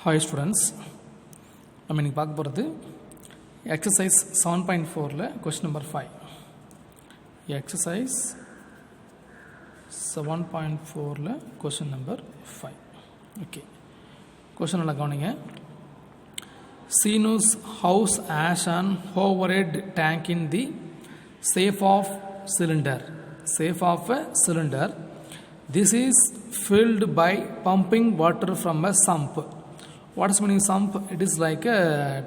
Hi students, நம்ம இன்னைக்கு பார்க்க போகிறது exercise 7.4ல question number 5. exercise 7.4ல question number 5. Okay. question நல்லா கவனிங்க. Sinus house has an overhead tank in the shape of cylinder. Shape of a cylinder. This is filled by pumping water from a sump. What is meaning sump? It is like a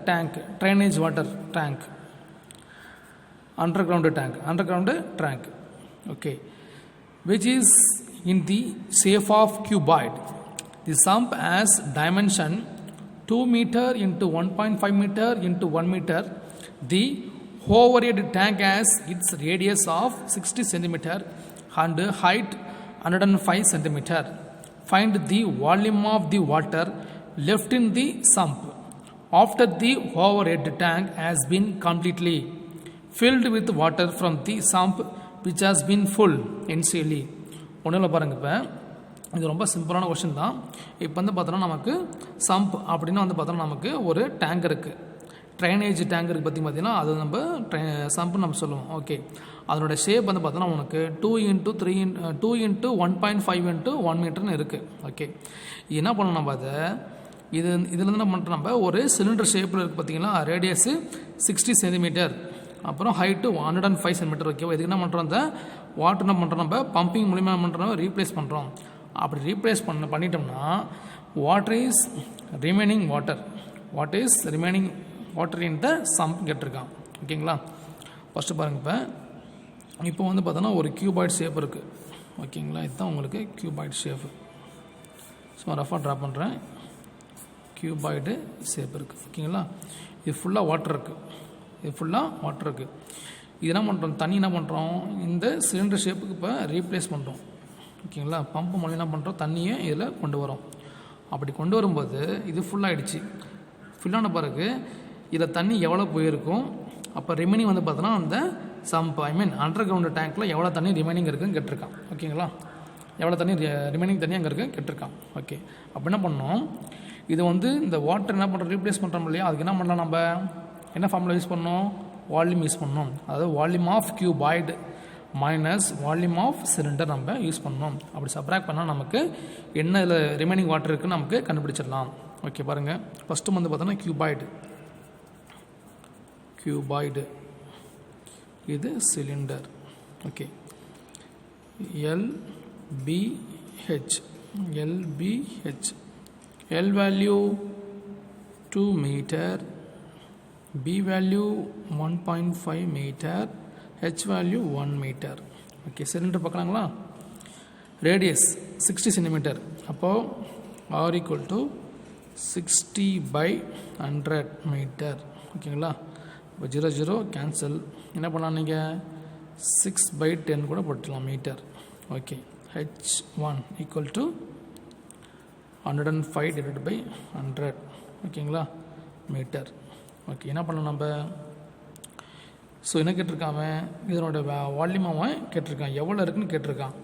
tank, drainage water tank, underground tank, okay, which is in the shape of cuboid. The sump has dimension 2 meter into 1.5 meter into 1 meter. The overhead tank has its radius of 60 centimeter and height 105 centimeter. Find the volume of the water left in the sump after the overhead tank has been completely filled with water from the sump which has been full initially. ஒன்றும் பாருங்க, இப்போ இது ரொம்ப சிம்பிளான question தான். இப்போ வந்து பார்த்தோன்னா நமக்கு சம்ப் அப்படின்னு வந்து பார்த்தோன்னா நமக்கு ஒரு டேங்க் இருக்குது, ட்ரைனேஜ் டேங்க் இருக்குது. பார்த்தீங்கன்னா அது நம்ம சம்ப்னு நம்ம சொல்லுவோம். ஓகே, அதனோட ஷேப் வந்து பார்த்தோன்னா உனக்கு 2 into 1.5 into 1 மீட்டர்னு இருக்குது. ஓகே, என்ன பண்ணணும் நம்ம அதை இதுலேருந்து என்ன பண்ணுறோம், நம்ம ஒரு சிலிண்டர் ஷேப்பில் இருக்குது. பார்த்தீங்கன்னா ரேடியஸு 60 சென்டிமீட்டர், அப்புறம் ஹைட்டு 105 சென்டிமீட்டர். ஓகேவா, இதுக்கு என்ன பண்ணுறோம், அந்த வாட்டர் என்ன பண்ணுறோம், நம்ம பம்பிங் மூலிமா என்ன பண்ணுறோம், ரீப்ளேஸ் பண்ணுறோம். அப்படி ரீப்ளேஸ் பண்ணிட்டோம்னா what is remaining water in the sump கேட்டிருக்கான். ஓகேங்களா, ஃபஸ்ட்டு பாருங்கள். இப்போ வந்து பார்த்தோன்னா ஒரு கியூபாய்ட் ஷேப் இருக்குது. ஓகேங்களா, இதுதான் உங்களுக்கு கியூபாய்ட் ஷேப்பு. ஸோ ரஃபாக ட்ரா பண்ணுறேன். கியூபாய்டு ஷேப் இருக்குது. ஓகேங்களா, இது ஃபுல்லாக வாட்டர் இருக்குது. இது என்ன பண்ணுறோம், தண்ணி என்ன பண்ணுறோம், இந்த சிலிண்டர் ஷேப்புக்கு இப்போ ரீப்ளேஸ் பண்ணுறோம். ஓகேங்களா, பம்பு மூலம் என்ன பண்ணுறோம், தண்ணியை இதில் கொண்டு வரோம். அப்படி கொண்டு வரும்போது இது ஃபுல்லாகிடுச்சு. ஃபுல்லான பிறகு இதில் தண்ணி எவ்வளோ போயிருக்கும், அப்போ ரிமைனிங் வந்து பார்த்தோன்னா அந்த சம்ப் அண்டர் கிரவுண்ட் டேங்க்கில் எவ்வளோ தண்ணி ரிமைனிங் இருக்குதுன்னு கேட்டிருக்கான். ஓகேங்களா, எவ்வளோ தண்ணி ரிமைனிங் தண்ணி அங்கே இருக்குது கேட்டிருக்கான். ஓகே, அப்போ என்ன பண்ணோம், இது வந்து இந்த வாட்டர் என்ன பண்ணுறோம், ரீப்ளேஸ் பண்ணுறோம் இல்லையா, அதுக்கு என்ன பண்ணலாம், நம்ம என்ன ஃபார்முலா யூஸ் பண்ணோம், வால்யூம் யூஸ் பண்ணோம். அதாவது volume of cuboid minus volume of cylinder நம்ம யூஸ் பண்ணோம். அப்படி சப்ராக்ட் பண்ணால் நமக்கு என்ன இதில் ரிமைனிங் வாட்டர் இருக்குன்னு நமக்கு கண்டுபிடிச்சிடலாம். ஓகே, பாருங்கள். ஃபஸ்ட்டு வந்து பார்த்தோன்னா கியூபாய்டு, இது cylinder. Okay, LBH, L value 2 meter, B value 1.5 meter, H value 1 meter. Okay, cylinder பார்க்கலாங்களா. Radius 60 centimetre. அப்போது R equal to 60/100 மீட்டர். ஓகேங்களா, இப்போ 0 0 கேன்சல். என்ன பண்ணலாம், நீங்கள் 6/10 கூட போட்டுக்கலாம் metre. Okay, H1 equal to 105 divided by 100. ஓகேங்களா, மீட்டர். ஓகே, என்ன பண்ணலாம் நம்ம, ஸோ என்ன கேட்டிருக்காம இதனோட வால்யூம் அவன் கேட்டிருக்கான், எவ்வளோ இருக்குன்னு கேட்டிருக்கான்.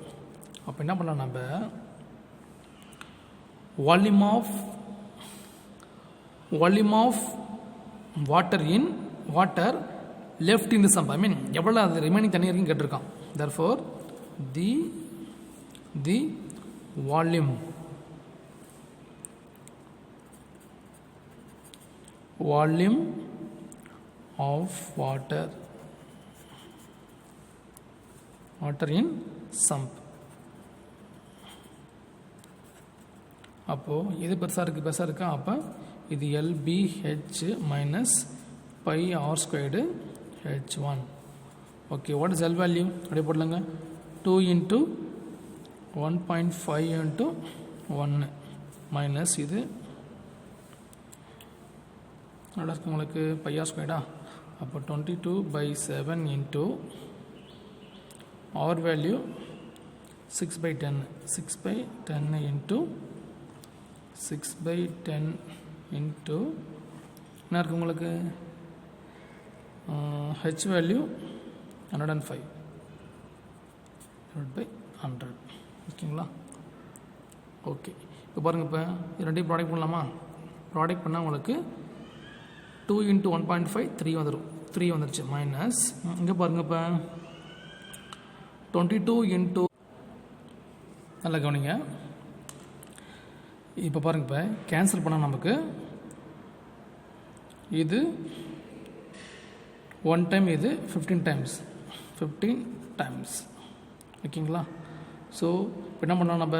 அப்போ என்ன பண்ணலாம், நம்ம volume of water left in the sump, எவ்வளோ அது ரிமைனிங் தண்ணி இருக்குன்னு கேட்டிருக்கான். therefore the volume of water in sump. அப்போது இது பெருசாக இருக்கா, அப்போ இது LBH minus pi R squared H1. Okay, what is L value, அப்படியே போடலாங்க. 2 into 1.5 into 1 மைனஸ் இது நல்லா இருக்கு உங்களுக்கு pi R squared. அப்போ 22/7 into R value 6/10 into 6/10 into என்ன இருக்குது உங்களுக்கு, H வேல்யூ 105/100. ஓகேங்களா, ஓகே. இப்போ பாருங்கள், இப்போ ரெண்டையும் ப்ராடக்ட் பண்ணலாமா. ப்ராடக்ட் பண்ணால் உங்களுக்கு 2 into 1.5 3 வந்துடும். 3 வந்துருச்சு மைனஸ் இங்கே பாருங்கள் இப்போ 22 into நல்லா கவனிங்க. இப்போ பாருங்கள் இப்போ கேன்சல் பண்ணால் நமக்கு இது 1 டைம் இது 15 டைம்ஸ் ஓகேங்களா. ஸோ இப்போ என்ன பண்ணலாம் நம்ம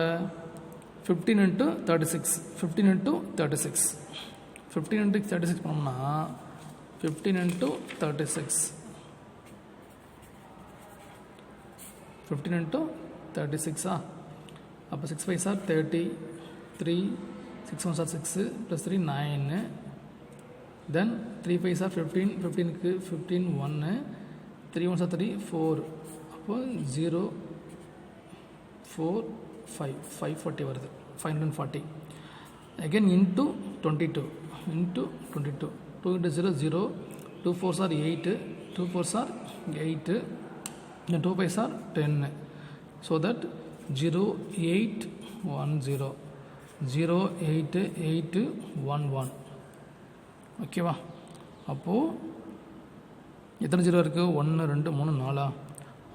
15 into 36 15 into 36 15 into 36 பண்ணோம்னா 15 into 36 15 into 36 அப்போ 6 5s are 30 3 6 1s are 6 plus 3 9 then 3 5s are 15 15க்கு 15 1 3 1s are 3 4 அப்போ 0 4 5 540 வருது 540 again into 22 into 22 2 into 0 0 2 4s are 8 2 4s are 8 and 2 5s are 10 so that 0 8 1 0 0 8 8 1 1 ஓகேவா. அப்போது எத்தனை ஜீரோ இருக்குது 1 2 3 4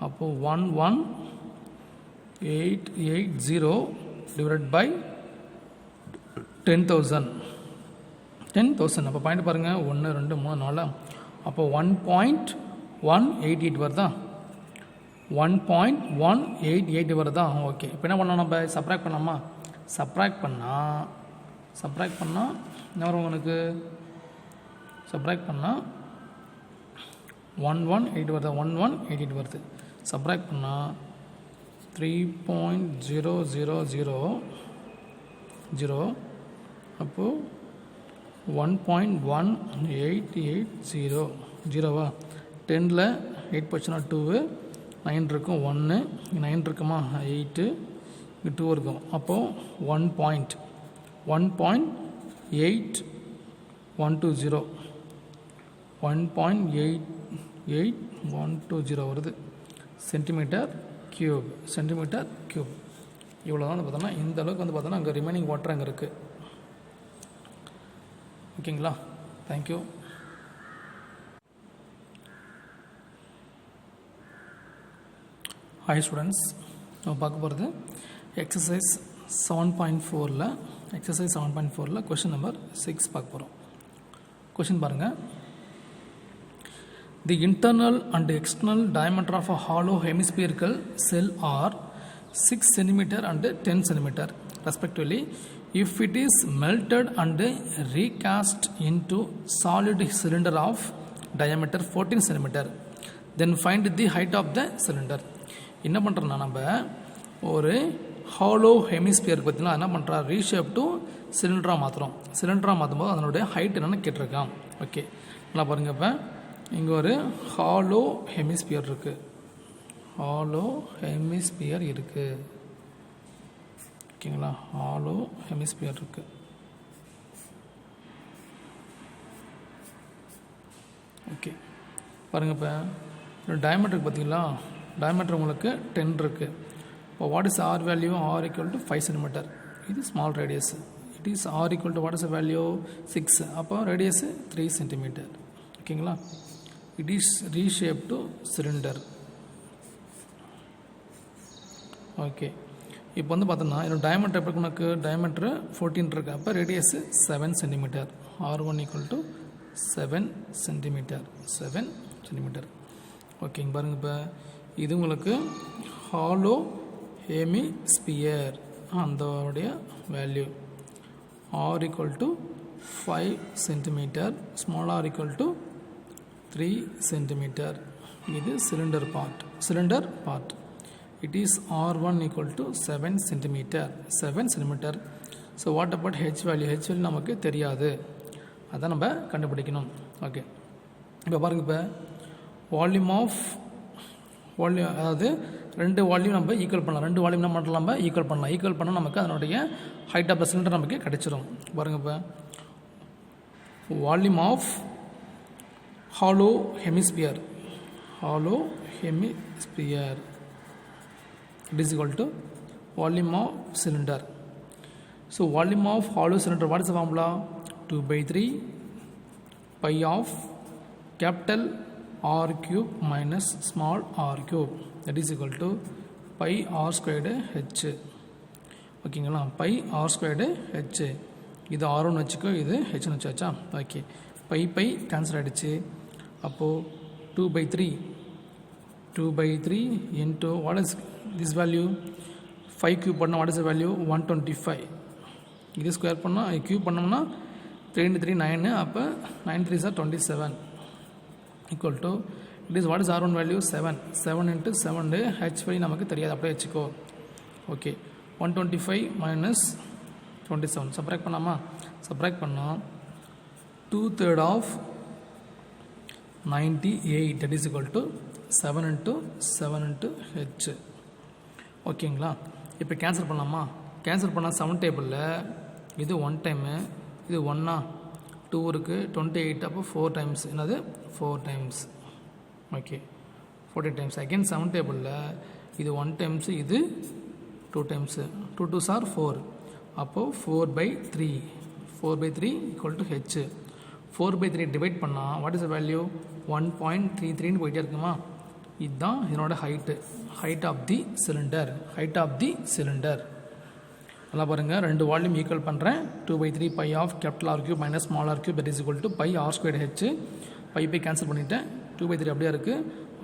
அப்போது 1 1 8 8 0 divided by 10,000 அப்போ பாயிண்ட் பாருங்கள் 1 2 3 4 அப்போ 1.188 வருதா 1.188 வருதா. ஓகே இப்போ என்ன பண்ணலாம் நம்ம சப்ராக்ட் பண்ணலாமா. சப்ராக்ட் பண்ணால் என்ன வரும் உங்களுக்கு சப்ராக்ட் பண்ணால் 118 வருது 1188 வருது. சப்ராக்ட் பண்ணால் 3.0000 அப்போது 1.1880 ஜீரோவா 10ல் 8 போச்சுன்னா 2 9 இருக்கும் 1 9 இருக்குமா 8 இங்கே 2 இருக்கும் அப்போது 1.8120 வருது சென்டிமீட்டர் கியூப் இவ்வளோ தான் பார்த்தோன்னா இந்த அளவுக்கு வந்து பார்த்தோன்னா அங்கே ரிமைனிங் வாட்டர் அங்கே இருக்குது. ஓகேங்களா. தேங்க்யூ. ஹாய் ஸ்டூடெண்ட்ஸ், நம்ம பார்க்க போகிறது எக்ஸசைஸ் 7.4ல் கொஷின் நம்பர் 6 பார்க்க போகிறோம். கொஷின் பாருங்கள். The internal and external diameter of a hollow hemispherical cell are 6 cm and 10 cm respectively. If it is melted and recast into solid cylinder of diameter 14 cm, then find the height of the cylinder. என்ன பண்ணுறோன்னா நம்ம ஒரு hollow hemisphere பார்த்தீங்கன்னா என்ன பண்ணுறா reshape to சிலிண்டராக மாற்றுறோம். சிலிண்டராக மாற்றும் போது அதனுடைய ஹைட் என்னென்னு கேட்டிருக்கான். ஓகே நல்லா பாருங்கள். இப்போ இங்கே ஒரு ஹாலோ ஹெமிஸ்பியர் இருக்குது. ஓகேங்களா. ஹாலோ ஹெமிஸ்பியர் இருக்குது. ஓகே பாருங்கள். இப்போ டயமீட்டருக்கு பார்த்தீங்களா டயமீட்டர் உங்களுக்கு 10 இருக்குது. இப்போ what is R value? R equal to 5 centimetre. இது small radius. It is R equal to what is value 6. அப்போ ரேடியஸ் 3 சென்டிமீட்டர். ஓகேங்களா. It is reshape to cylinder. Okay இப்போ வந்து பார்த்தோன்னா என்னோட டயமீட்டர் எப்படி உனக்கு டயமீட்டர் 14 இருக்குது. அப்போ radius 7 centimetre. R1 equal to 7 centimetre. Okay இங்கே பாருங்கள். இப்போ இது உங்களுக்கு ஹாலோ ஹெமிஸ்பியர் அதோடைய value R equal to 5 centimetre. Small r equal to 3 centimetre. இது cylinder part. It is R1 equal to 7 centimeter. So what about H value? H value நமக்கு தெரியாது. அதான் நம்ம கண்டுபிடிக்கணும். ஓகே இப்போ பாருங்க. இப்போ வால்யூம் அதாவது ரெண்டு வால்யூம் நம்ம ஈக்குவல் பண்ணலாம். ரெண்டு வால்யூம் என்ன பண்ணலாம் நம்ம ஈக்குவல் பண்ணால் நமக்கு அதனுடைய ஹைட் ஆஃப் த சிலிண்டர் நமக்கு கிடைச்சிரும். பாருங்க. இப்போ volume of hollow hemisphere it is equal to volume of cylinder. So volume of hollow cylinder, what is the formula? 2 by 3 pi of capital R cube minus small r cube, that is equal to pi r squared h. ஓகேங்களா, by R squared H. இது ஆர்னு வச்சுக்கோ, இது ஹெச்னு வச்சாச்சா. Okay, by by cancel ஆகிடுச்சு. அப்போது 2 by 3 into what is this value? 5 cube பண்ணால் what is the value? 125. இது square பண்ணால் cube பண்ணோம்னா 3 into 3 9. அப்போ 9 3s are 27 equal to it is what is R1 value? 7 into 7 h value நமக்கு தெரியாது, அப்படியே வச்சுக்கோ. ஓகே, 125 minus 27 சப்ராக்ட் பண்ணாமா? சப்ராக்ட் பண்ணால் 2/3 of 98, that is equal to 7 into h. ஓகேங்களா, இப்போ கேன்சல் பண்ணலாமா? கேன்சல் பண்ணால் 7 டேபிளில் இது 1 டைமு, இது 1 2 இருக்குது, 28. அப்போ 4 டைம்ஸ், என்னது 4 டைம்ஸ். Okay, 40 times. அகெயின் 7 டேபிளில் இது 1 டைம்ஸு, இது 2 டைம்ஸு. 2 2s are 4. அப்போது 4/3 equal to h. 4/3 டிவைட் பண்ணால் வாட் இஸ் த வேல்யூ? 1.33 போயிட்டே இருக்குமா? இதுதான் இதனோட ஹைட் ஆஃப் தி சிலிண்டர். நல்லா பாருங்கள், 2 வால்யூம் ஈக்குவல் பண்ணுறேன். 2/3 pi of capital R cube minus small R cube, that is equal to pi R squared H. Pi cancel பண்ணிவிட்டேன். 2/3 அப்படியே இருக்குது.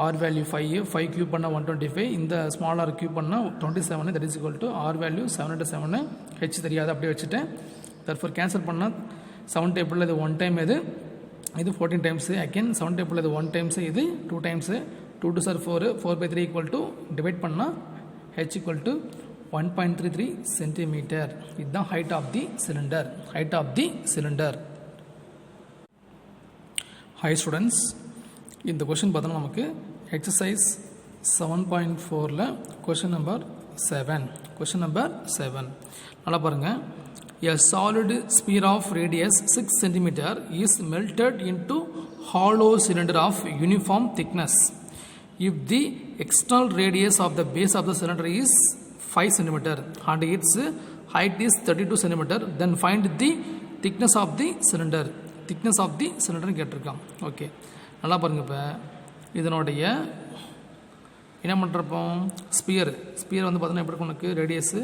ஆர் வேல்யூ 5 கியூப் பண்ணால் 125, இந்த ஸ்மால் ஆர் கியூப் பண்ணால் 27, that is equal to R value 7 into 7, H தெரியாது, அப்படியே வச்சுட்டேன். Therefore cancel பண்ணால் 7 டேபிளில் இது 1 டைம், இது 14 டைம்ஸு. அகெயின் 7 டேபிளில் இது 1 டைம்ஸு, இது 2 times. 2 2s are 4. 4/3 equal to divide பண்ணால் h equal to 1.33 சென்டிமீட்டர். இதுதான் height of the cylinder. Hi students, இந்த கொஷின் பார்த்தோன்னா நமக்கு எக்ஸசைஸ் 7.4ல் கொஷின் நம்பர் 7. நல்லா பாருங்கள். A solid sphere of radius 6 cm is melted into hollow cylinder of uniform thickness. If the external radius of the base of the cylinder is 5 cm and its height is 32 cm, then find the thickness of the cylinder. கேட்டிருக்கான். Okay, நல்லா பாருங்கள். இப்போ இதனுடைய என்ன பண்ணுறப்போம்? Sphere வந்து பார்த்தோன்னா எப்படி இருக்கும்? உனக்கு radius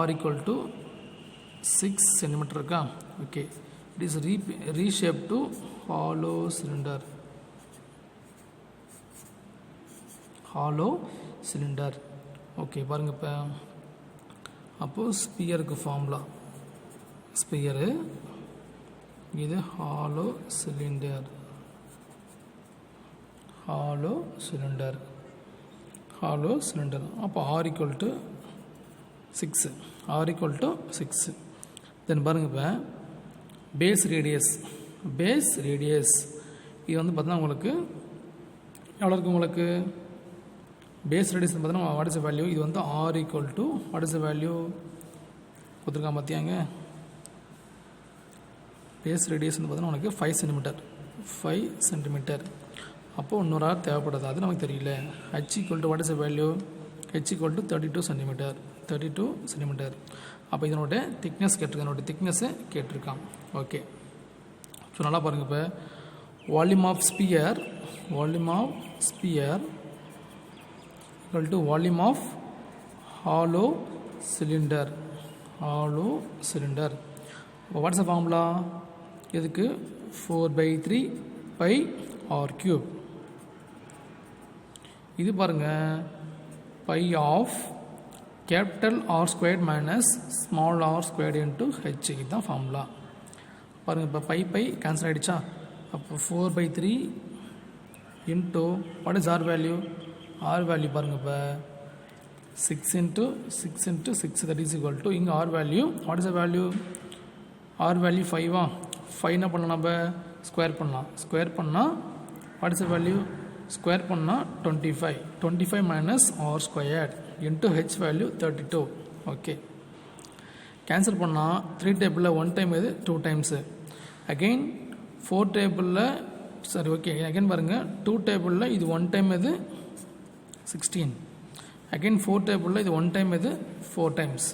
r equal to 6 cm இருக்கா? Okay, it is reshape to hollow cylinder. Okay, பாருங்க. இப்போ அப்போது ஸ்பியருக்கு ஃபார்முலா, ஸ்பியரு இது hollow cylinder. அப்போ r equal to 6. தென் பாருங்கள். இப்போ பேஸ் ரேடியஸ் இது வந்து பார்த்தீங்கன்னா உங்களுக்கு எவ்வளோ இருக்குது? உங்களுக்கு பேஸ் ரேடியஸ் பார்த்தீங்கன்னா வாட் இஸ் த வேல்யூ? இது வந்து r equal to what is the value கொடுத்துருக்கான் பார்த்தியாங்க. பேஸ் ரேடியஸ் வந்து பார்த்தீங்கன்னா உனக்கு 5 சென்டிமீட்டர். அப்போது இன்னொரு ஆர் தேவைப்படுது, அது நமக்கு தெரியல. h equal to what is the value? h equal to 32 centimetre. அப்போ இதனோட திக்னஸ் கேட்டிருக்கான். ஓகே, ஸோ நல்லா பாருங்கள். இப்போ volume of sphere equal to volume of hollow cylinder. What's the formula? இதுக்கு 4/3 பை ஆர் கியூப். இது பாருங்கள், pi of capital R squared minus small R squared into H. இதுதான் ஃபார்முலா. பாருங்கள், இப்போ பை கேன்சல் ஆகிடுச்சா? அப்போ 4/3 into what is R value? பாருங்கள், இப்போ 6 into 6 that is equal to இங்கே R value what is the value? R value 5. 5 என்ன பண்ணலாம்? நம்ம ஸ்கொயர் பண்ணால் what is the value? Square பண்ணால் 25 minus R squared into H value 32. Okay, cancel பண்ணால் 3 டேபிளில் 1 டைம், இது 2 டைம்ஸு. அகெயின் 4 டேபிளில் ஓகே, அகெயின் பாருங்கள். 2 டேபிளில் இது 1 டைம், இது 16. அகெயின் 4 டேபிளில் இது 1 டைம், இது 4 டைம்ஸ்.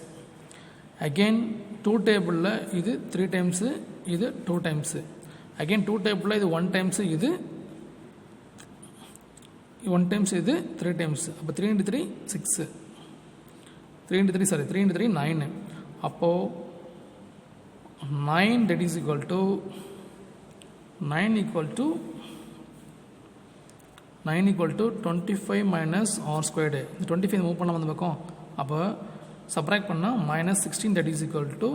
அகெயின் 2 டேபிளில் இது 3 டைம்ஸு, இது 2 டைம்ஸு. அகெயின் 2 டேபிளில் இது 1 டைம்ஸு, இது 1 டைம்ஸ், இது 3 டைம்ஸ். அப்போ 3 into 3 6, 3 into 3 9. அப்போது 9 that is equal to 9 equal to 25 minus r squared. 25 move பண்ண வந்து பக்கம். அப்போ சப்ராக்ட் பண்ணால் -16 that is equal to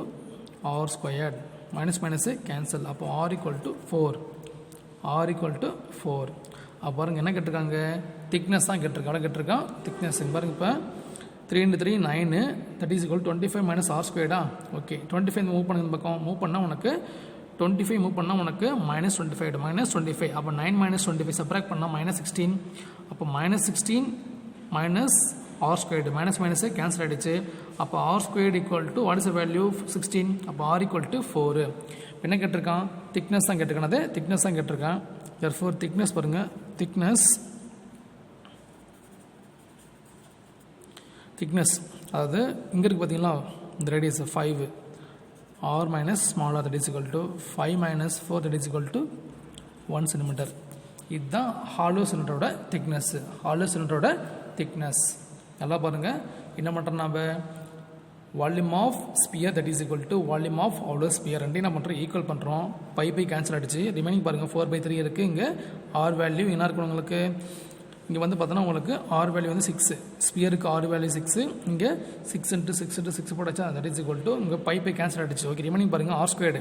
r squared. Minus minus cancel. அப்போ r equal to 4. அப்போ பாருங்கள் என்ன கேட்டிருக்காங்க, திக்னஸ் தான் கேட்டிருக்காங்க. எவ்வளோ கேட்டிருக்கான் திக்னஸ் பாருங்க. இப்போ 3 into 3 9 that is equal to 25 minus r squared. Okay, 25 move பண்ண பக்கம் மூவ் பண்ணால் உனக்கு 25 மூவ் பண்ணால் உனக்கு -25. அப்போ 9 minus 25 சப்ராக்ட் பண்ணால் -16. அப்போ -16 minus r squared. Minus minus cancel ஆகிடுச்சு. அப்போ r squared equal to what is the value 16. அப்போ r equal to 4. என்ன கேட்டிருக்கான், திக்னஸ் தான் கேட்டிருக்கான். அது திக்னஸ் தான் கேட்டிருக்கான். therefore திக்னஸ் பாருங்கள், திக்னஸ் அதாவது இங்கே இருக்குது பார்த்தீங்களா, இந்த radius 5, r minus smaller that is equal to 5 minus 4 that is equal to 1 centimeter. இதுதான் ஹாலோ சிலிண்டரோட திக்னஸ். நல்லா பாருங்கள். என்ன பண்ணுறோம், நம்ம volume of sphere that is equal to volume of hollow sphere ரெண்டையும் என்ன பண்ணுறோம், ஈக்குவல் பண்ணுறோம். பை கேன்சல் ஆகிடுச்சு. ரிமைனிங் பாருங்கள் 4/3 இருக்குது. இங்கே ஆர் வேல்யூ என்ன இருக்கணும் உங்களுக்கு, இங்கே வந்து பார்த்தோன்னா உங்களுக்கு ஆர் வேல்யூ வந்து 6, ஸ்பியருக்கு ஆர் வேல்யூ 6, இங்கே 6 into 6 போட்டாச்சா, தட் இஸ் ஈக்குவல் டு இங்கே பை கேன்சல் ஆகிடுச்சு. ஓகே, ரிமைனிங் பாருங்கள் ஆர் ஸ்கொயர்டு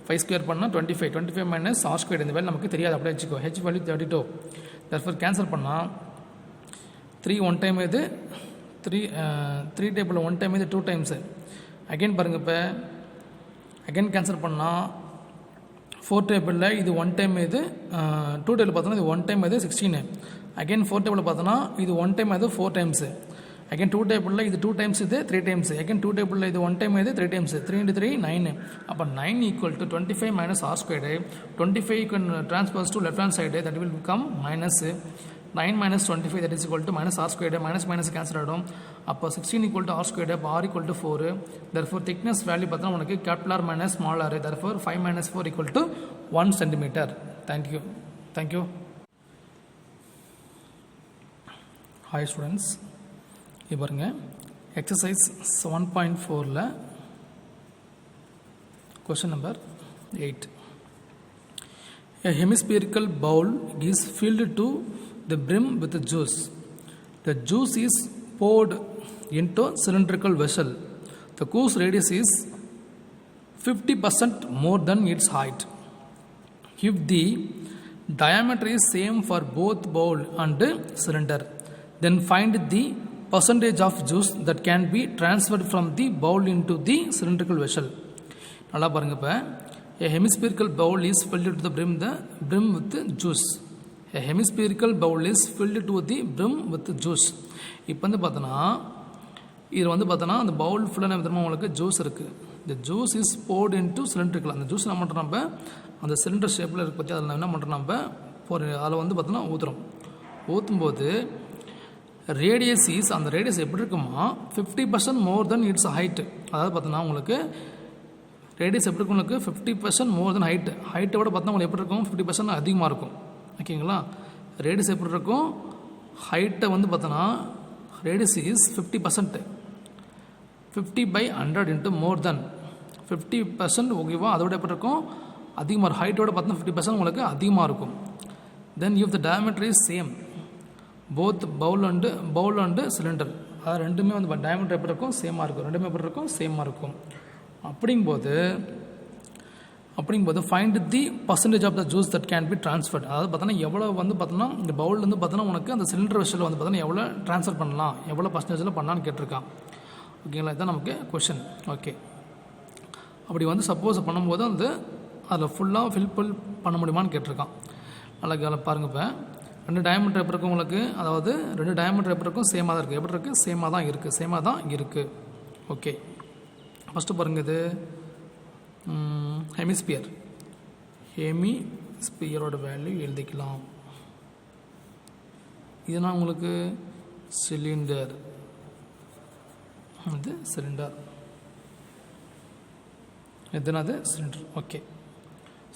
5 ஸ்கொயர் பண்ணால் 25 மைனஸ் ஆர் ஸ்கொயர்டு. இந்த வேல்யூ நமக்கு தெரியாது, அப்படியே வச்சுக்கோ. H value 32. தர்ஃபோர் கேன்சல் பண்ணால் 3 1 டைம் இது 3 டேபிளில் 1 டைம் இது 2 டைம்ஸு. அகெயின் பாருங்கள், இப்போ அகெயின் கேன்சல் பண்ணால் 4 டேபிளில் இது 1 டைம் இது 2 டேபிள் பார்த்தோன்னா இது 1 டைம் இது 16. அகெயின் 4 டேபிளில் பார்த்தோன்னா இது 1 டைம் அது 4 டைம்ஸு. அகெயின் 2 டேபிளில் இது 2 டைம்ஸ் இது 3 டைம்ஸ். அகெயின் 2 டேபிளில் இது 1 டைம் இது 3 டைம்ஸ். 3 into 3 9. அப்போ 9 equal to 25 minus r squared. 25 can transfers to left hand side, that will become minus 9 minus 25 that is equal to minus r squared. minus cancel ஆகிடும். அப்போ 16 equal to r squared. அப்போ r equal to 4. therefore thickness value பார்த்தா உனக்கு capital R minus small r. therefore 5 minus 4 equal to 1 centimeter. thank you. Hi students, இப்போ பாருங்க exercise 7.4ல question number 8. A hemispherical bowl is filled to the brim with juice. The juice is poured into cylindrical vessel. The course radius is 50% more than its height. If the diameter is same for both bowl and cylinder, then find the percentage of juice that can be transferred from the bowl into the cylindrical vessel. நல்லா பாருங்க. இப்போ a hemispherical bowl is filled to the brim with juice. A hemispherical bowl is filled to the brim with juice. இப்போ வந்து பார்த்தோன்னா இது வந்து பார்த்தோன்னா அந்த பவுல் ஃபுல்லாக நம்ம உங்களுக்கு ஜூஸ் இருக்குது. இந்த juice is poured into cylindrical. அந்த ஜூஸ் என்ன பண்ணுறோம், நம்ம அந்த சிலிண்டர் ஷேப்பில் இருக்க பற்றி அதில் என்ன பண்ணுறோம், நம்ம அதில் வந்து பார்த்தோன்னா ஊற்றும்போது ரேடியஸ் இஸ், அந்த ரேடியஸ் எப்படி இருக்குமா 50% மோர் தென் இட்ஸ் ஹைட்டு. அதாவது பார்த்தோன்னா உங்களுக்கு ரேடியஸ் எப்படி இருக்கும், உங்களுக்கு 50% மோர் தென் ஹைட்டை விட பார்த்தா உங்களுக்கு எப்படி இருக்கும் 50% அதிகமாக இருக்கும். ஓகேங்களா, ரேடியஸ் எப்படி இருக்கும், ஹைட்டை வந்து பார்த்தோன்னா ரேடியஸ் இஸ் 50%, 50/100 into மோர் தென் 50%. ஓகேவா, அதோட எப்படி இருக்கும் அதிகமாக இருக்கும். ஹைட்டோட பார்த்தோன்னா 50% உங்களுக்கு அதிகமாக இருக்கும். Then if the diameter is same both bowl and cylinder, அது ரெண்டுமே வந்து டயமீட்டர் எப்படி இருக்கும் சேமாக இருக்கும். ரெண்டுமே எப்படி இருக்கும் சேமாக இருக்கும். அப்படிங்கும்போது find the percentage of the juice that can be transferred. அதாவது பார்த்தோன்னா எவ்வளோ வந்து பார்த்தோன்னா இந்த பவுல் வந்து பார்த்தோன்னா உனக்கு அந்த சிலிண்டர் வெஷலில் வந்து பார்த்தோன்னா எவ்வளோ ட்ரான்ஸ்ஃபர் பண்ணலாம், எவ்வளோ பர்சன்டேஜில் பண்ணலான்னு கேட்டிருக்கான். ஓகேங்களா, இதுதான் நமக்கு கொஷின். ஓகே, அப்படி வந்து சப்போஸ் பண்ணும்போது வந்து அதில் ஃபுல்லாக ஃபில் பண்ண முடியுமான்னு கேட்டிருக்கான். நல்லா பாருங்கள். இப்போ 2 டயமீட்டர் எப்படி இருக்கும் உங்களுக்கு, அதாவது 2 டயமீட்டர் எப்படி இருக்கும் சேமாக தான் இருக்குது. எப்படி இருக்குது சேமாக தான் இருக்குது. ஓகே, ஃபஸ்ட்டு பாருங்கள், இது ஹெமிஸ்பியரோட வேல்யூ எழுதிக்கலாம். இதுனா உங்களுக்கு சிலிண்டர், இது சிலிண்டர். எத்தனாவது சிலிண்டர். ஓகே.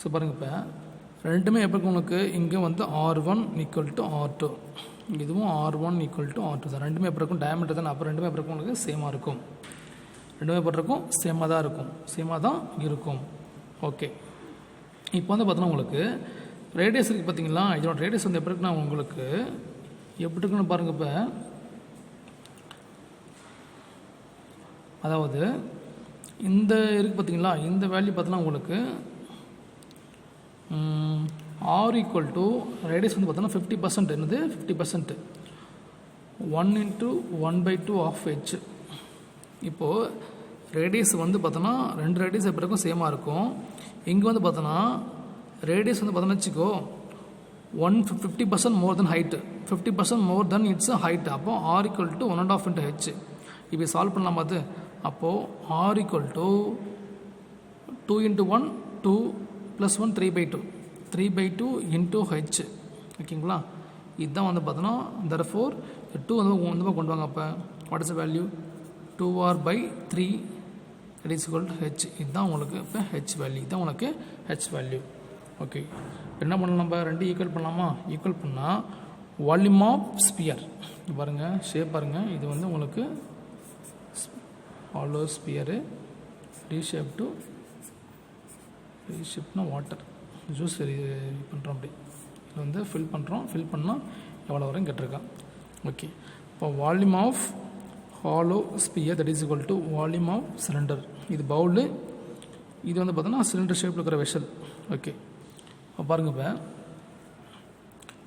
ஸோ பாருங்கள், இப்போ ரெண்டுமே எப்படி உங்களுக்கு இங்கே வந்து R1 = R2, இதுவும் R1 = R2 தான். ரெண்டுமே எப்படி இருக்கும், டயமீட்டர் தான். அப்போ ரெண்டுமே எப்படி இருக்கும், உங்களுக்கு சேமாக இருக்கும். ரெண்டுமே எப்படி இருக்கும், சேமாக தான் இருக்கும், சேமாக தான் இருக்கும். ஓகே. இப்போ வந்து பார்த்தோன்னா உங்களுக்கு ரேடியஸ் இருக்குது பார்த்தீங்களா, இதோட ரேடியஸ் வந்து எப்படி இருக்குன்னா உங்களுக்கு எப்படி இருக்குன்னு பாருங்கள். இப்போ அதாவது இந்த இருக்குது பார்த்தீங்களா, இந்த வேல்யூ பார்த்தோன்னா உங்களுக்கு R = ரேடியஸ் வந்து பார்த்தோன்னா 50%. என்னது 50%? 1 × 1/2 ஆஃப் h. இப்போது ரேடியஸ் வந்து பார்த்தோன்னா ரெண்டு ரேடியஸ் எப்படி இருக்கும், சேமாக இருக்கும். இங்கே வந்து பார்த்தோன்னா ரேடியஸ் வந்து பார்த்தோன்னா வச்சுக்கோ 50% more than height, 50% more than its height. அப்போது R = 1.5 × h. இப்போ சால்வ் பண்ணலாம் பார்த்து. அப்போது R = 2 × 1 2 + 1 3/2, 3/2 × h. ஓகேங்களா. இதுதான் வந்து பார்த்தோன்னா தர்ஃபோர் 2 வந்து கொண்டு வாங்க. அப்போ what is the value, 2R/3 h. இதுதான் உங்களுக்கு இப்போ h வேல்யூ, இதுதான் உங்களுக்கு h வேல்யூ. ஓகே. என்ன பண்ணலாம், நம்ம ரெண்டு ஈக்குவல் பண்ணலாமா? ஈக்குவல் பண்ணால் வால்யூம் ஆஃப் ஸ்பியர் பாருங்கள், ஷேப் பாருங்கள். இது வந்து உங்களுக்கு ஹாலோ ஸ்பியரு, ரீஷேப்னா வாட்டர் ஜூஸ் பண்ணுறோம். அப்படி இது வந்து ஃபில் பண்ணுறோம். ஃபில் பண்ணால் எவ்வளோ வரும் கேட்டிருக்கான். ஓகே. இப்போ volume of hollow sphere = volume of cylinder. இது பவுலு, இது வந்து பார்த்தோன்னா சிலிண்டர் ஷேப்பில் இருக்கிற வெஷல். ஓகே. இப்போ பாருங்கள், இப்போ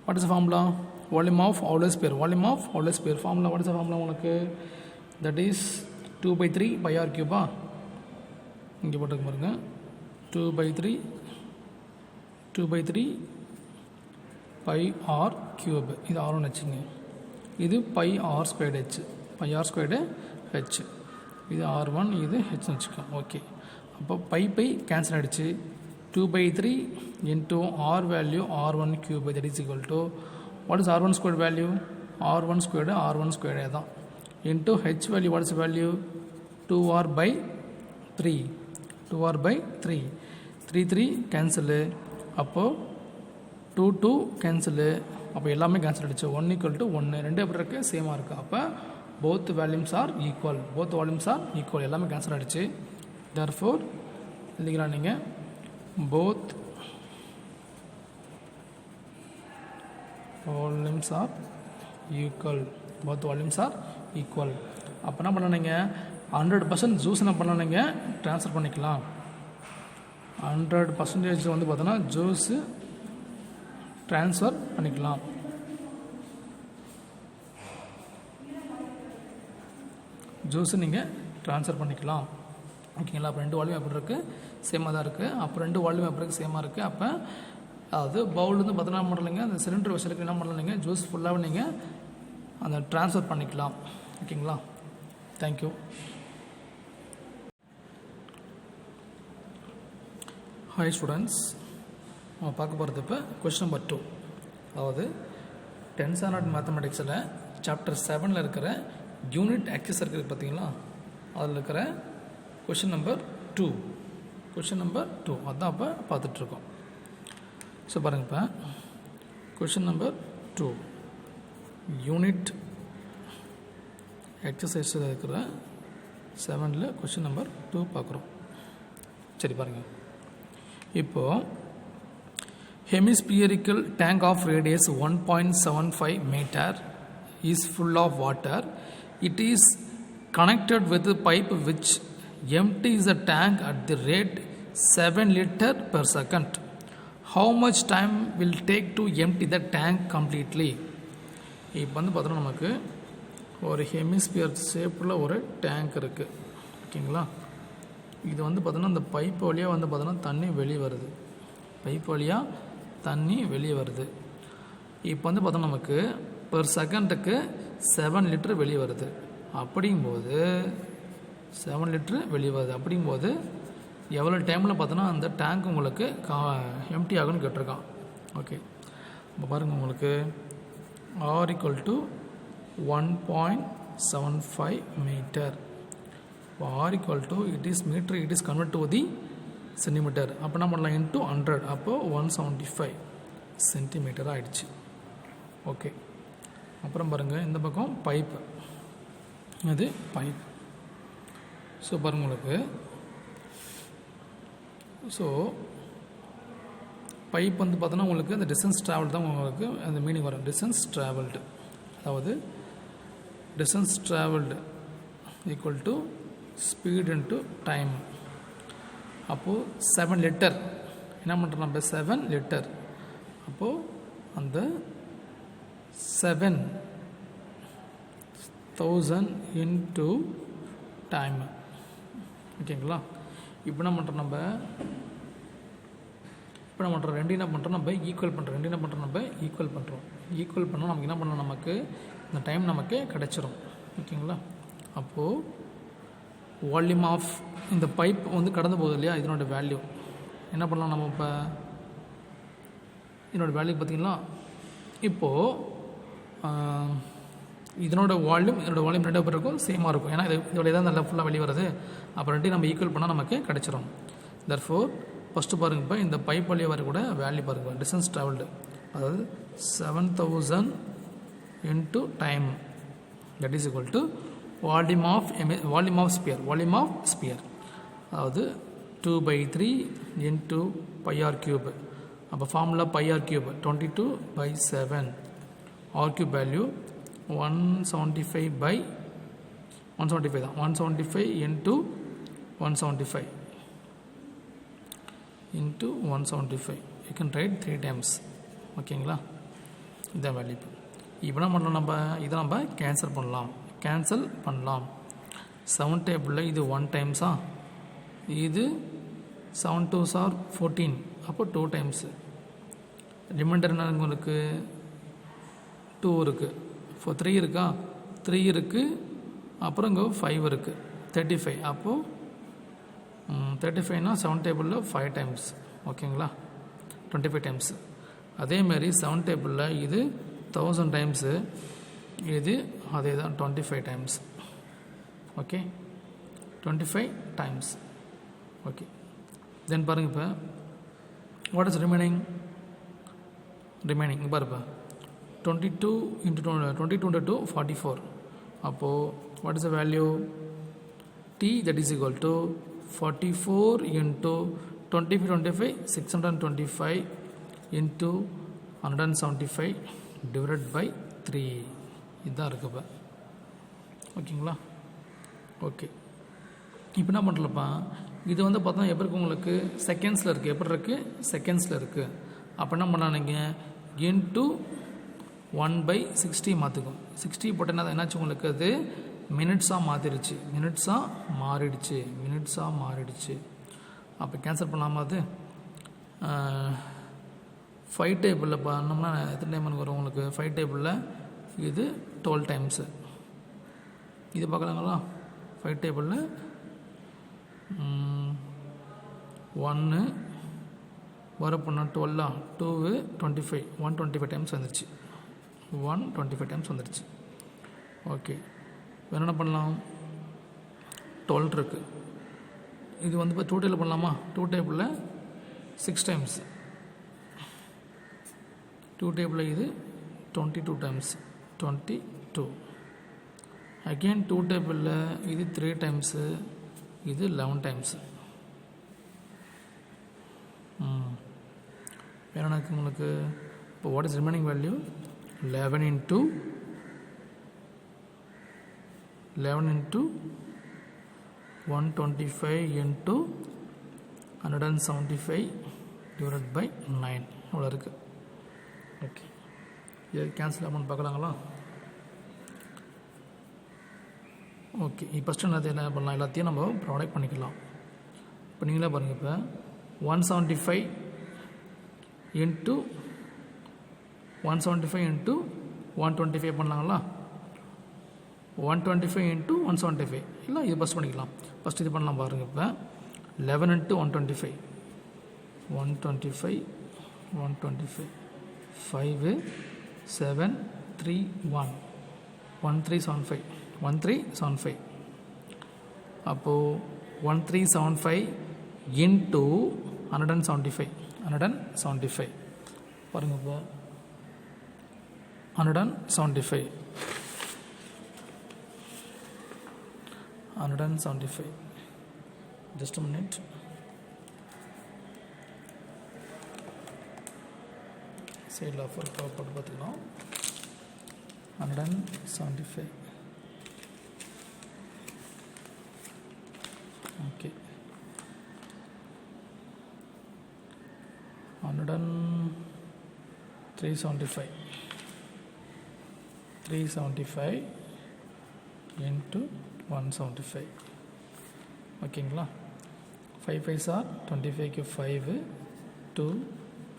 what is formula, volume of hollow sphere. Volume of hollow sphere formula what is formula உங்களுக்கு, தட் இஸ் 2/3/r3. இங்கே போட்டுக்க பாருங்க, 2/3 2/3 πr3. இது R1 வச்சுங்க. இது πr²h, πr²h. இது R1, இது h வச்சுக்கோம். ஓகே. அப்போ பை கேன்சல் ஆகிடுச்சு. 2/3 × R value R1³ that is equal to what is R1² value, R1² தான் into h value what is the value, 2R/3, 2R/3, 3 cancel. அப்போது 2 கேன்சலு. அப்போ எல்லாமே கேன்சல் ஆகிடுச்சு. 1 = 1, ரெண்டு எப்படி இருக்குது, சேமாக இருக்குது. அப்போ both values are equal, both volumes are equal, எல்லாமே கேன்சல் ஆகிடுச்சு. therefore எழுதிக்கலாம் நீங்கள், both volumes are equal, both volumes are equal. அப்போ என்ன பண்ணீங்க, 100% ஜூஸ் என்ன பண்ணலாம், நீங்கள் ட்ரான்ஸ்ஃபர் பண்ணிக்கலாம். 100% வந்து பார்த்தோன்னா ஜூஸு ட்ரான்ஸ்ஃபர் பண்ணிக்கலாம். ஜூஸு நீங்கள் ட்ரான்ஸ்ஃபர் பண்ணிக்கலாம். ஓகேங்களா. அப்போ ரெண்டு வால்யூம் எப்படி இருக்குது, சேமாக தான் இருக்குது. அப்போ ரெண்டு வால்யூம் எப்படி இருக்குது, சேமாக இருக்குது. அப்போ அது பவுல்லேருந்து பார்த்தோன்னா பண்ணலைங்க, அந்த சிலிண்டர் வசலுக்கு என்ன பண்ணலைங்க, ஜூஸ் ஃபுல்லாக நீங்கள் அந்த ட்ரான்ஸ்ஃபர் பண்ணிக்கலாம். ஓகேங்களா. தேங்க்யூ. ஹாய் ஸ்டூடெண்ட்ஸ், நம்ம பார்க்க போகிறது இப்போ கொஸ்டின் நம்பர் 2. அதாவது 10th standard மேத்தமெட்டிக்ஸில் சாப்டர் 7 இருக்கிற யூனிட் ஆக்சஸ் இருக்குது பார்த்தீங்களா, அதில் இருக்கிற கொஸ்டின் நம்பர் 2. கொஸ்டின் நம்பர் 2 அதுதான் இப்போ பார்த்துட்ருக்கோம். ஸோ பாருங்கள், இப்போ கொஸ்டின் நம்பர் 2 யூனிட் எக்ஸசைஸில் இருக்கிற 7ல் கொஸ்டின் நம்பர் 2 பார்க்குறோம். சரி பாருங்கள். இப்போது hemispherical tank of radius 1.75 meter is full of water. It is connected with a pipe which empties the tank at the rate 7 liters per second. How much time will take to empty the tank completely? இப்போ வந்து பார்த்தோன்னா நமக்கு ஒரு hemisphere ஷேப்பில் ஒரு tank இருக்குது. ஓகேங்களா. இது வந்து பார்த்தோன்னா இந்த பைப் வழியாக வந்து பார்த்தோன்னா தண்ணி வெளியே வருது. பைப் வழியாக தண்ணி வெளியே வருது. இப்போ வந்து பார்த்தோன்னா நமக்கு பெர் செகண்டுக்கு 7 லிட்டர் வெளியே வருது. அப்படிங்கும்போது 7 லிட்டரு வெளியே வருது. அப்படிங்கும்போது எவ்வளோ டைமில் பார்த்தோன்னா அந்த டேங்க் உங்களுக்கு எம்டி ஆகுன்னு கேட்டிருக்கான். ஓகே. இப்போ பாருங்கள், உங்களுக்கு R = 1.75 meter. R = it is meter, it is converted to the centimetre. அப்போ என்ன பண்ணலாம், இன்ட்டு 100, அப்போது 175 சென்டிமீட்டர் ஆகிடுச்சு. ஓகே, அப்புறம் பாருங்கள் இந்த பக்கம் பைப்பு, அது பைப். ஸோ பாருங்கள் உங்களுக்கு, ஸோ பைப் வந்து பார்த்தோன்னா உங்களுக்கு அந்த டிஸ்டன்ஸ் ட்ராவல் தான் உங்களுக்கு அந்த மீனிங் வரும். டிஸ்டன்ஸ் ட்ராவல்டு, அதாவது distance travelled equal to speed into time. அப்போது 7 லிட்டர் என்ன பண்ணுறோம் நம்ம, 7 லிட்டர். அப்போது அந்த 7,000 இன்ட்டு டைம். ஓகேங்களா? இப்போ என்ன பண்ணுறோம் நம்ம, ரெண்டு என்ன பண்ணுறோம் நம்ம ஈக்குவல் பண்ணுறோம். ஈக்குவல் பண்ணால் நமக்கு என்ன பண்ணணும், நமக்கு இந்த டைம் நமக்கு கிடச்சிரும். ஓகேங்களா? அப்போது வால்யூம் ஆஃப் இந்த பைப் வந்து கடந்து போகுது இல்லையா, இதனோட வேல்யூ என்ன பண்ணலாம் நம்ம இப்போ, இதனோட வேல்யூ பார்த்திங்கன்னா இப்போது இதனோட வால்யூம் ரெண்டு பேருக்கும் சேமாக இருக்கும். ஏன்னா இதோட தான் நல்லா ஃபுல்லாக வெளியே வருது. அப்போ ரெண்டையும் நம்ம ஈக்குவல் பண்ணால் நமக்கு கிடச்சிரும். தர்ஃபோர் ஃபஸ்ட்டு பாருங்கள், இப்போ இந்த பைப் வழியாக வரக்கூட வேல்யூ பாருங்கள், டிஸ்டன்ஸ் ட்ராவல்டு, அதாவது 7,000 into time, that is equal to volume of sphere, அதாவது 2/3 இன்ட்டு πr கியூப். அப்போ formula πr cube 22/7, r cube value 175 தான், 175 into 175 into 175, you can write 3 times. ஓகேங்களா? இதான் வேல்யூ. இப்போ என்ன பண்ணலாம் நம்ம, இதை நம்ம கேன்சல் பண்ணலாம். 7 டேபிளில் இது 1 டைம்ஸா, இது 7 2s are 14, அப்போ 2 times. ரிமைண்டர் என்ன உங்களுக்கு 2 இருக்குது, 3 இருக்கா, 3 இருக்குது, அப்புறம் இங்கே 5 இருக்குது, 35. அப்போது 35னா 7 டேபிளில் 5 times. ஓகேங்களா? 25 times. அதேமாரி 7 டேபிளில் இது 1000 times, இது அதே தான் 25 times. Okay, 25 times. ஓகே, தென் பாருங்கள் இப்போ வாட் இஸ் ரிமைனிங் பாருப்பா, 22 into 44. அப்போது what is the value, t that is equal to 44 into 25 625 into 175 divided by 3. இதுதான் இருக்குது இப்போ. ஓகேங்களா? ஓகே, இப்போ என்ன பண்ணுறப்பா, இது வந்து பார்த்தா எப்படி இருக்குது உங்களுக்கு, செகண்ட்ஸில் இருக்குது. எப்படி இருக்குது, செகண்ட்ஸில் இருக்குது. அப்போ என்ன பண்ணலாம், நீங்கள் இன்ட்டு 1/60 மாற்றிக்கும். 60 போட்டேன்னா என்னாச்சு உங்களுக்கு, அது மினிட்ஸாக மாறிடுச்சு. அப்போ கேன்சல் பண்ணலாமா, அது 5 டேபிளில் பண்ணோம்னா எத்தனை டைம் வரும் உங்களுக்கு, 5 டேபிளில் இது 12 times. இது பார்க்கலாங்களா, 5 டேபிளில் 1 வரப்போனா 12 2 25 125 times வந்துருச்சு. 125 times வந்துருச்சு. ஓகே, வேறு என்ன பண்ணலாம், 12 இருக்குது. இது வந்து இப்போ 2 டேபிள் பண்ணலாமா, 2 டேபிளில் 6 times. 2 டேபிளில் இது 22 times, 22. அகெயின் 2 டேபிளில் இது 3 times, இது 11 times. வேறு என்ன இருக்குது உங்களுக்கு, இப்போ what is remaining value, 11 into 125 into 175 divided by 9 இவ்வளோ இருக்குது. ஓகே, இது கேன்சல் அமௌண்ட் பார்க்கலாங்களா. ஓகே, இப்போ ஃபஸ்ட்டு என்ன பண்ணலாம், எல்லாத்தையும் நம்ம ப்ராடக்ட் பண்ணிக்கலாம். இப்போ நீங்களே பாருங்கள், இப்போ 175 into 125 பண்ணலாங்களா, 125 into 175 இல்லை, இது ஃபஸ்ட் பண்ணிக்கலாம். ஃபஸ்ட் இது பண்ணலாம் பாருங்கள். இப்போ 11 into 125 5 7 3 1 1375 அப்போது 1375 into 175 பாருங்க இப்போ 175 just a minute. Side of our power பார்த்துக்கலாம் 175 okay 375 into 175 ஓகேங்களா 5 5s are 25 க்கு 5 2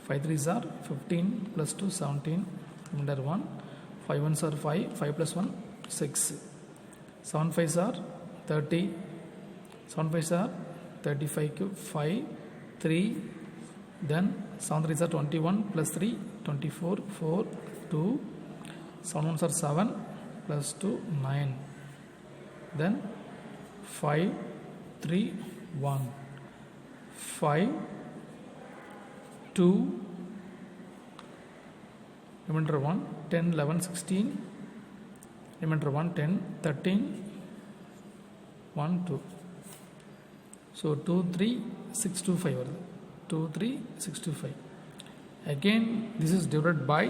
5 3s are 15 plus 2 17 remainder 1 5 1s are 5 5 plus 1 6 7 5s are 30 7 5s are 35 க்கு 5 3 then 7 3s are 21 plus 3 24 4 2 7 1s are 7 plus 2 9 then 5 3 1 5 2 remainder 1 10 11 16 remainder 1 10 13 1 2 so 2 3 6 2 5 வருது 2 3 6 2 5 again this is divided by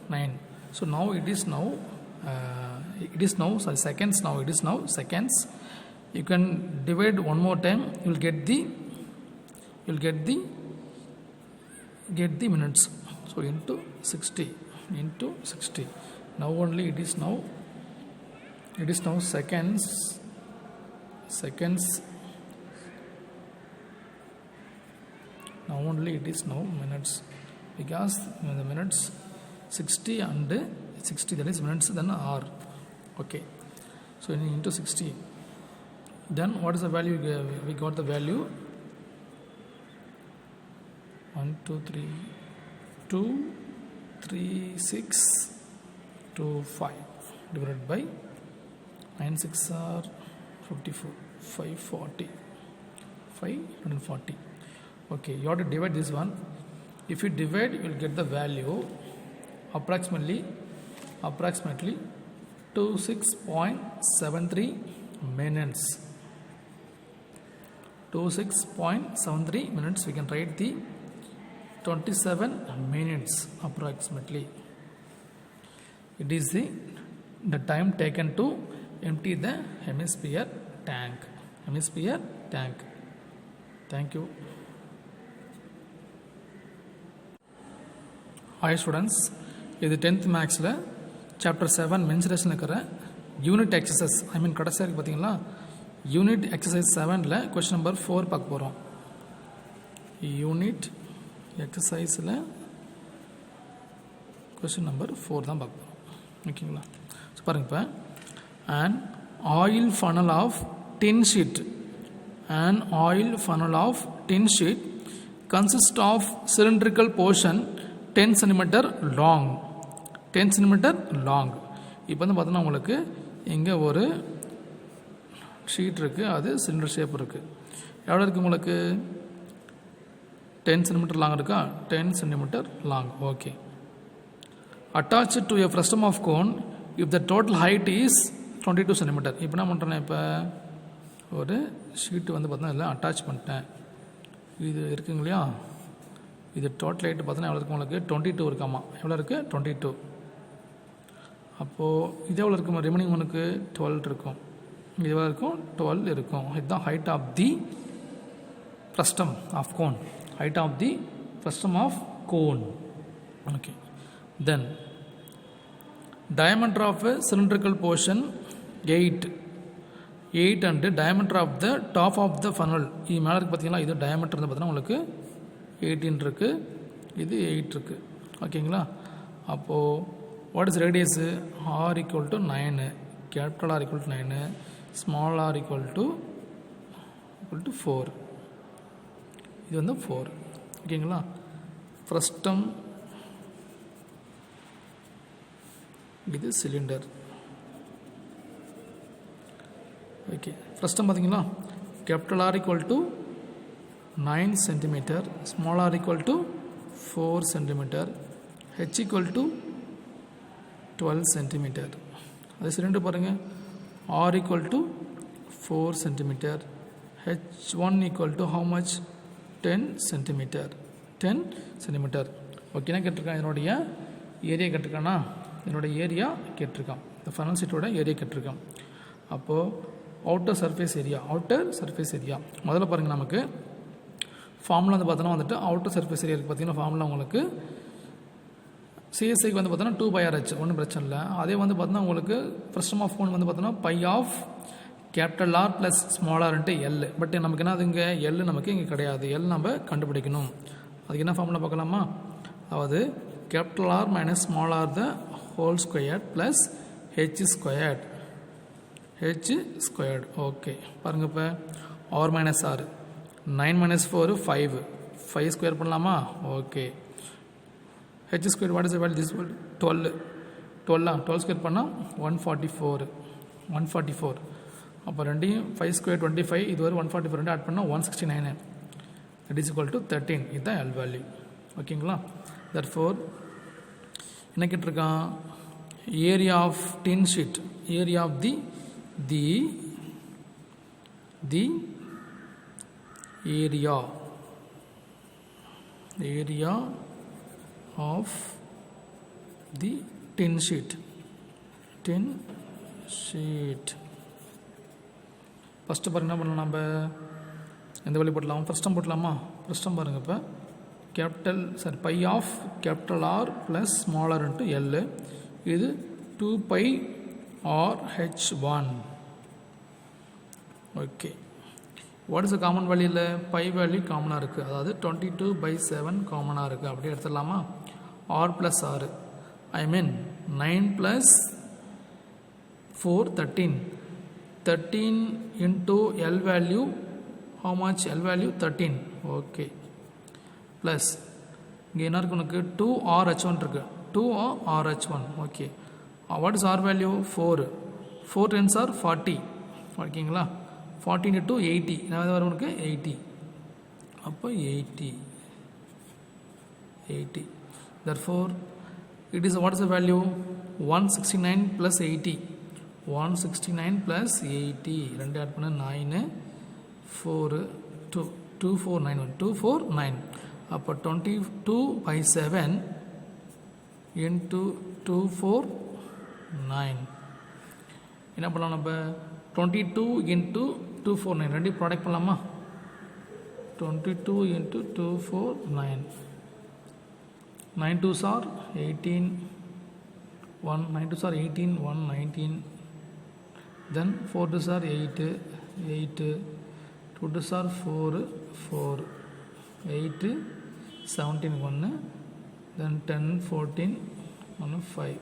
9 so now it is now seconds. Now it is now seconds. You can divide one more time. You'll get the minutes. So into 60. Now only it is now seconds. Now only it is now minutes, because the minutes 60 and 60, that is minutes, then hour. Okay, so into 60, then what is the value? We got the value 1 2 3 2 3 6 2 5 divided by 9 6 are 54 540 540. Okay, you have to divide this one. If you divide, you will get the value approximately 26.73 minutes. 26.73 minutes. We can write the 27 minutes approximately. It is the time taken to empty the hemisphere tank. Thank you. Hi students, இது 10th மேக்ஸில் chapter 7 mensuration இருக்கிற unit exercise, கடைசியாக இருக்குது பார்த்தீங்களா, unit exercise 7ல் question number 4 பார்க்க போகிறோம். Unit எக்ஸசைஸில் question number 4 தான் பார்க்க போகிறோம். ஓகேங்களா, ஸோ பாருங்க, இப்போ an oil funnel of tin sheet consists of cylindrical portion 10 cm long. இப்போ வந்து பார்த்தோன்னா உங்களுக்கு இங்கே ஒரு ஷீட் இருக்குது, அது சிலிண்டர் ஷேப் இருக்குது. எவ்வளோ இருக்குது உங்களுக்கு? 10 cm லாங் இருக்கா? 10 cm long. Okay. attached to a frustum of cone if the total height is 22 cm. இப்போ என்ன பண்ணுறேன்னா, இப்போ ஒரு ஷீட்டு வந்து பார்த்தோன்னா இல்லை அட்டாச் பண்ணிட்டேன். இது இருக்குங்க இல்லையா, இது டோட்டல் ஹைட்டு பார்த்தோன்னா எவ்வளோ இருக்குது உங்களுக்கு? 22 இருக்காமா. எவ்வளோ இருக்குது? 22. அப்போது இது எவ்வளோ இருக்குமா? ரிமைனிங் உனக்கு 12 இருக்கும். இது எவ்வளோ இருக்கும்? 12 இருக்கும். இதுதான் height of the frustum of cone. Okay. Then diameter of a cylindrical portion 8 and diameter of the top of the funnel. இது மேலே இருக்குது பார்த்தீங்களா, இது diameter வந்து பார்த்தீங்கன்னா உங்களுக்கு 18 இருக்குது, இது 8 இருக்குது. ஓகேங்களா, அப்போது what is radius? r equal to 9, capital R equal to 9, small r equal to 4. இது வந்து 4. ஓகேங்களா, ஃப்ரஸ்டம், இது சிலிண்டர். ஓகே ஃபஸ்ட் டைம் பார்த்தீங்களா capital R equal to 9 centimetre, small R equal to 4 centimetre, H equal to 12 centimetre. அது cylinder பாருங்கள், R equal to 4 centimetre, H1 equal to how much? 10 centimeter. 10 centimeter. ஓகேனா கேட்டிருக்கான். இதனுடைய area கேட்டிருக்கானா, இதனுடைய area கேட்டிருக்கான். இந்த funnel ஷீட்டோட area கேட்டிருக்கான். அப்போது அவுட்டர் சர்ஃபேஸ் ஏரியா முதல்ல பாருங்கள், நமக்கு ஃபார்முலா வந்து பார்த்தோன்னா வந்துட்டு அவுட்டர் சர்ஃபேஸ் ஏரியாவுக்கு பார்த்தீங்கன்னா ஃபார்முலா உங்களுக்கு சிஎஸ்ஐக்கு வந்து பார்த்தோன்னா 2πRH, ஒன்றும் பிரச்சனை இல்லை. அதே வந்து பார்த்தோன்னா உங்களுக்கு ஃபர்ஸ்ட் ஆஃப் ஃபோன் வந்து பார்த்தோன்னா pi of capital R plus small r into L. But நமக்கு என்ன, அது இங்கே எல் நமக்கு இங்கே கிடையாது. எல் நம்ம கண்டுபிடிக்கணும். அதுக்கு என்ன ஃபார்முலா பார்க்கலாமா? அதாவது capital R minus small R the whole squared plus H squared. Okay பாருங்கள், இப்போ R minus R 9 minus 4 5 square பண்ணலாமா? Okay. H square what is value? This 12 square பண்ணால் 144. அப்போ ரெண்டையும் 5 ஸ்கொயர் 25, இது ஒரு 144 ரெண்டு ஆட் பண்ணால் 169. That is equal to 13. இதுதான் எல் வேல்யூ. ஓகேங்களா? தட்ஃபோர் என்ன கேட்டிருக்கான்? Area of tin sheet, area of the area of the tin sheet. First பாருங்க, என்ன பண்ணலாம், நம்ம எந்த வழி போட்டலாம்? ஃபஸ்ட் டைம் போட்டலாமா? ஃபஸ்ட் டைம் பாருங்கள், இப்போ pi of capital R plus small R into L. இது 2πRH1. Okay. What is the common value? Pi value காமனாக இருக்குது, அதாவது 22/7 காமனாக இருக்குது. அப்படியே எடுத்துடலாமா? R plus R, I mean 9 + 4 13 into L value how much? L value 13. Okay. Plus இங்கே என்ன இருக்கு உனக்கு? 2RH1 இருக்குது, 2RH1. Okay. What is R value? 4 10s are 40. ஓகேங்களா? 40 into 80 என்ன வரும் உனக்கு? 80. அப்போ 80. Therefore it is, what is the value? 169 plus 80. 169 plus 80 ரெண்டு ஆட் பண்ண 9 4 2 2491 249. அப்போ 22/7 into 249 என்ன பண்ணலாம் நம்ம? 22 into 249 ரெண்டு ப்ராடக்ட் பண்ணலாமா? 22 into 249 9 2s are 18 1 9 2s are 18 1 19. Then 4 2s are 8 2 2s are 4 8 17 1. Then 10 14 1 5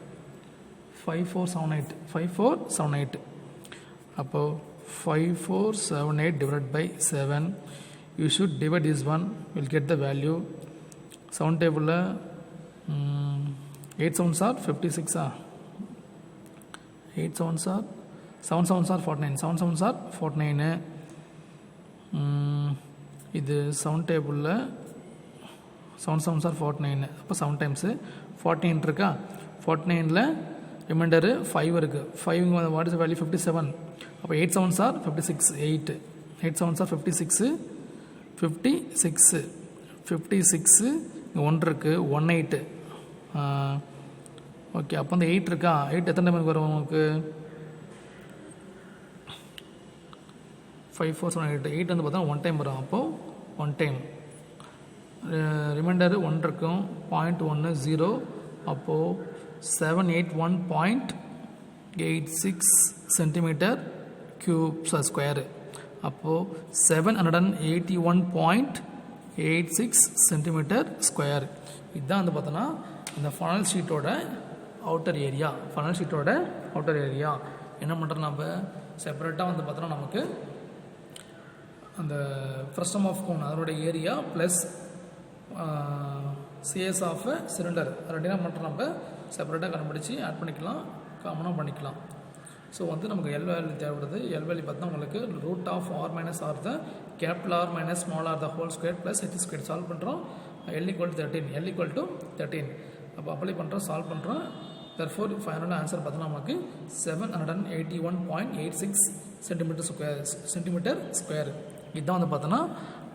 5478. அப்போ 5478 divided by 7. You should divide this one, will get the value. 7 table 8 7s are 56. 8 7s are 7 7s are 49. 7 7s are 49. இது 7 டேபிளில் 7 7s are 49. அப்போ 7 times 14 இருக்கா? 49ல் remainder 5 இருக்குது. 5 what is value? 57. அப்போ 8 7s are 56. 8 7s are 56. 56 இங்கே 1 இருக்குது, 18. Okay. அப்போ அந்த 8 இருக்கா? 8 எத்தனை டைம் வரும் உங்களுக்கு? 5 4 7 8. 8 வந்து பார்த்தா 1 டைம் வரும். அப்போது 1 டைம். ரிமைண்டரு 1 இருக்கும், 0.10. அப்போது 781.86 சென்டிமீட்டர் கியூப் ஸ்கொயரு. அப்போது 781.86 சென்டிமீட்டர் ஸ்கொயர். இதுதான் வந்து பார்த்தோன்னா இந்த ஃபனல் ஷீட்டோட அவுட்டர் ஏரியா. என்ன பண்ணுறோம் நம்ம? செப்பரேட்டாக வந்து பார்த்தோன்னா நமக்கு அந்த ஃப்ரஸ்டம் ஆஃப் கோன் அதோட area plus CS of cylinder ரெண்டு என்ன பண்ணுறோம் நம்ம செப்பரேட்டாக கண்டுபிடிச்சி ஆட் பண்ணிக்கலாம், காமனாக பண்ணிக்கலாம். ஸோ வந்து நமக்கு எல் வேல்யூ தேவைப்படுது. எல் வேல்யூ பார்த்தா உங்களுக்கு root of R minus R the capital R minus small R the whole square plus H square solve பண்ணுறோம். எல் ஈக்குவல் 13 அப்போ அப்ளை பண்ணுறோம், சால்வ் பண்ணுறோம். தர்ஃபோர் ஃபைனல் ஆன்சர் பார்த்தோன்னா நமக்கு 781.86 சென்டிமீட்டர் ஸ்கொயர். இதுதான் வந்து பார்த்தோன்னா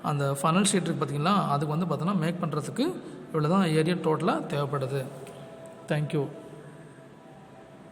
அந்த ஃபனல் ஷீட் இருக்குது பார்த்தீங்களா, அதுக்கு வந்து பார்த்தோன்னா மேக் பண்ணுறதுக்கு இவ்வளோ தான் ஏரியா டோட்டலாக தேவைப்படுது. தேங்க்யூ.